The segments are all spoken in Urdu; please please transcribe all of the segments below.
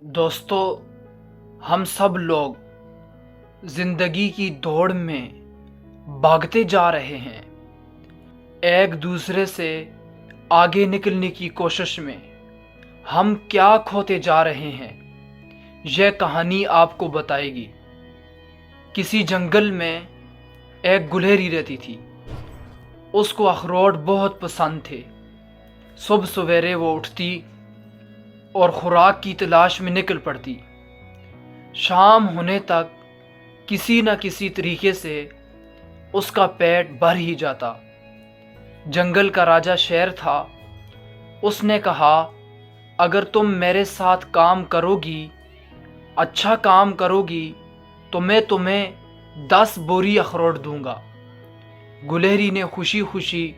دوستو، ہم سب لوگ زندگی کی دوڑ میں بھاگتے جا رہے ہیں، ایک دوسرے سے آگے نکلنے کی کوشش میں ہم کیا کھوتے جا رہے ہیں یہ کہانی آپ کو بتائے گی۔ کسی جنگل میں ایک گلہری رہتی تھی۔ اس کو اخروٹ بہت پسند تھے۔ صبح سویرے وہ اٹھتی اور خوراک کی تلاش میں نکل پڑتی۔ شام ہونے تک کسی نہ کسی طریقے سے اس کا پیٹ بھر ہی جاتا۔ جنگل کا راجا شیر تھا۔ اس نے کہا، اگر تم میرے ساتھ کام کرو گی، اچھا کام کرو گی، تو میں تمہیں 10 بوری اخروٹ دوں گا۔ گلہری نے خوشی خوشی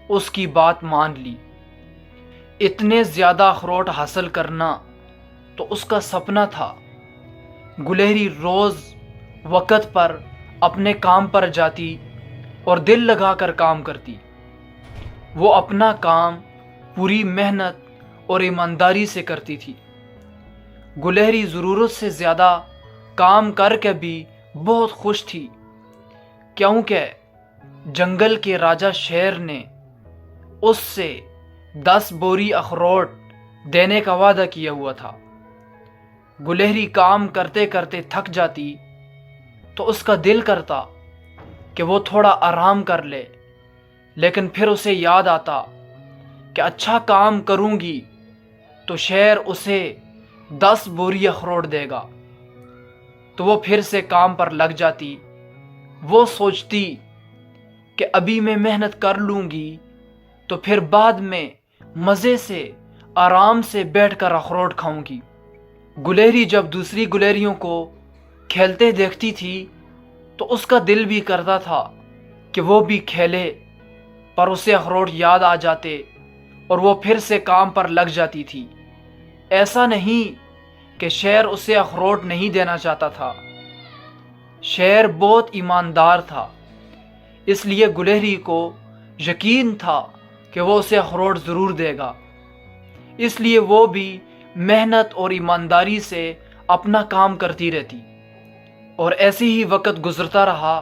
اس کی بات مان لی۔ اتنے زیادہ اخروٹ حاصل کرنا تو اس کا سپنا تھا۔ گلہری روز وقت پر اپنے کام پر جاتی اور دل لگا کر کام کرتی۔ وہ اپنا کام پوری محنت اور ایمانداری سے کرتی تھی۔ گلہری ضرورت سے زیادہ کام کر کے بھی بہت خوش تھی، کیونکہ جنگل کے راجا شیر نے اس سے 10 بوری اخروٹ دینے کا وعدہ کیا ہوا تھا۔ گلہری کام کرتے کرتے تھک جاتی تو اس کا دل کرتا کہ وہ تھوڑا آرام کر لے، لیکن پھر اسے یاد آتا کہ اچھا کام کروں گی تو شیر اسے 10 بوری اخروٹ دے گا۔ تو وہ پھر سے کام پر لگ جاتی۔ وہ سوچتی کہ ابھی میں محنت کر لوں گی تو پھر بعد میں مزے سے آرام سے بیٹھ کر اخروٹ کھاؤں گی۔ گلہری جب دوسری گلہریوں کو کھیلتے دیکھتی تھی تو اس کا دل بھی کرتا تھا کہ وہ بھی کھیلے، پر اسے اخروٹ یاد آ جاتے اور وہ پھر سے کام پر لگ جاتی تھی۔ ایسا نہیں کہ شیر اسے اخروٹ نہیں دینا چاہتا تھا۔ شیر بہت ایماندار تھا، اس لیے گلہری کو یقین تھا کہ وہ اسے اخروٹ ضرور دے گا۔ اس لیے وہ بھی محنت اور ایمانداری سے اپنا کام کرتی رہتی، اور ایسے ہی وقت گزرتا رہا۔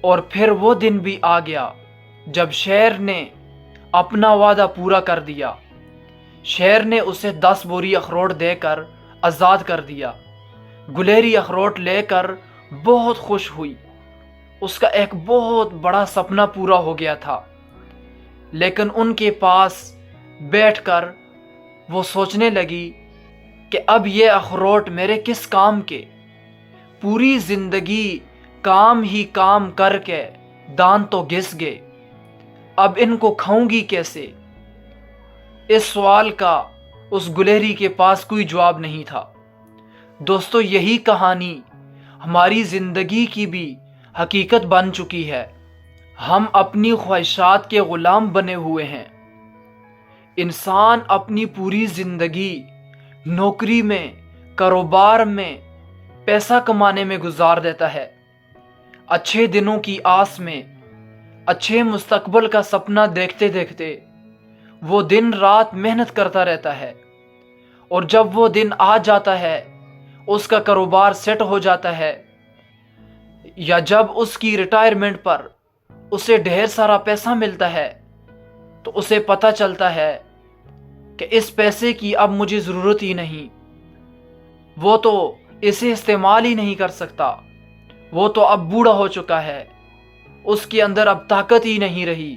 اور پھر وہ دن بھی آ گیا جب شیر نے اپنا وعدہ پورا کر دیا۔ شیر نے اسے 10 بوری اخروٹ دے کر آزاد کر دیا۔ گلہری اخروٹ لے کر بہت خوش ہوئی۔ اس کا ایک بہت بڑا سپنا پورا ہو گیا تھا، لیکن ان کے پاس بیٹھ کر وہ سوچنے لگی کہ اب یہ اخروٹ میرے کس کام کے؟ پوری زندگی کام ہی کام کر کے دانت تو گھس گئے، اب ان کو کھاؤں گی کیسے؟ اس سوال کا اس گلہری کے پاس کوئی جواب نہیں تھا۔ دوستو، یہی کہانی ہماری زندگی کی بھی حقیقت بن چکی ہے۔ ہم اپنی خواہشات کے غلام بنے ہوئے ہیں۔ انسان اپنی پوری زندگی نوکری میں، کاروبار میں، پیسہ کمانے میں گزار دیتا ہے، اچھے دنوں کی آس میں، اچھے مستقبل کا سپنا دیکھتے دیکھتے وہ دن رات محنت کرتا رہتا ہے، اور جب وہ دن آ جاتا ہے، اس کا کاروبار سیٹ ہو جاتا ہے، یا جب اس کی ریٹائرمنٹ پر اسے ڈھیر سارا پیسہ ملتا ہے، تو اسے پتہ چلتا ہے کہ اس پیسے کی اب مجھے ضرورت ہی نہیں، وہ تو اسے استعمال ہی نہیں کر سکتا، وہ تو اب بوڑھا ہو چکا ہے، اس کے اندر اب طاقت ہی نہیں رہی،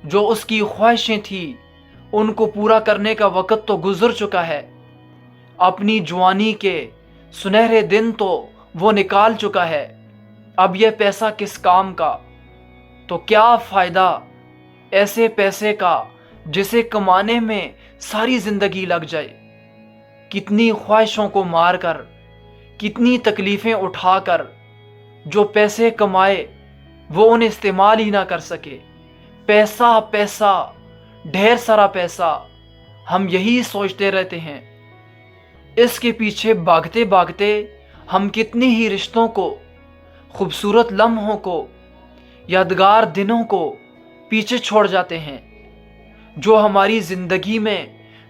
جو اس کی خواہشیں تھیں ان کو پورا کرنے کا وقت تو گزر چکا ہے، اپنی جوانی کے سنہرے دن تو وہ نکال چکا ہے، اب یہ پیسہ کس کام کا؟ تو کیا فائدہ ایسے پیسے کا جسے کمانے میں ساری زندگی لگ جائے؟ کتنی خواہشوں کو مار کر، کتنی تکلیفیں اٹھا کر جو پیسے کمائے وہ انہیں استعمال ہی نہ کر سکے۔ پیسہ پیسہ، ڈھیر سارا پیسہ، ہم یہی سوچتے رہتے ہیں۔ اس کے پیچھے بھاگتے بھاگتے ہم کتنی ہی رشتوں کو، خوبصورت لمحوں کو، یادگار دنوں کو پیچھے چھوڑ جاتے ہیں، جو ہماری زندگی میں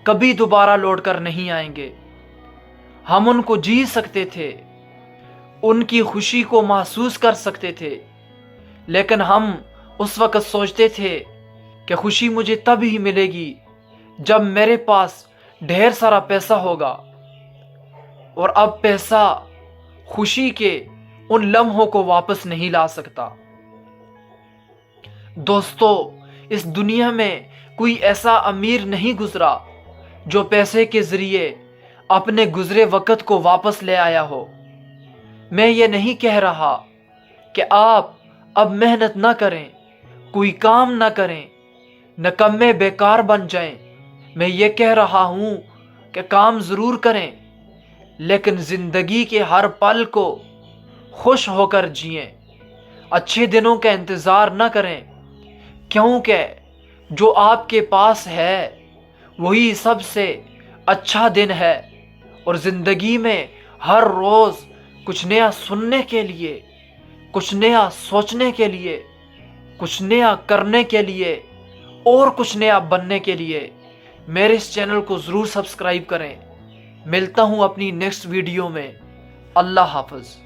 کبھی دوبارہ لوٹ کر نہیں آئیں گے۔ ہم ان کو جی سکتے تھے، ان کی خوشی کو محسوس کر سکتے تھے، لیکن ہم اس وقت سوچتے تھے کہ خوشی مجھے تب ہی ملے گی جب میرے پاس ڈھیر سارا پیسہ ہوگا۔ اور اب پیسہ خوشی کے ان لمحوں کو واپس نہیں لا سکتا۔ دوستو، اس دنیا میں کوئی ایسا امیر نہیں گزرا جو پیسے کے ذریعے اپنے گزرے وقت کو واپس لے آیا ہو۔ میں یہ نہیں کہہ رہا کہ آپ اب محنت نہ کریں، کوئی کام نہ کریں، نکمے بیکار بن جائیں۔ میں یہ کہہ رہا ہوں کہ کام ضرور کریں، لیکن زندگی کے ہر پل کو خوش ہو کر جئیں۔ اچھے دنوں کا انتظار نہ کریں، کیونکہ جو آپ کے پاس ہے وہی سب سے اچھا دن ہے۔ اور زندگی میں ہر روز کچھ نیا سننے کے لیے، کچھ نیا سوچنے کے لیے، کچھ نیا کرنے کے لیے اور کچھ نیا بننے کے لیے میرے اس چینل کو ضرور سبسکرائب کریں۔ ملتا ہوں اپنی نیکسٹ ویڈیو میں۔ اللہ حافظ۔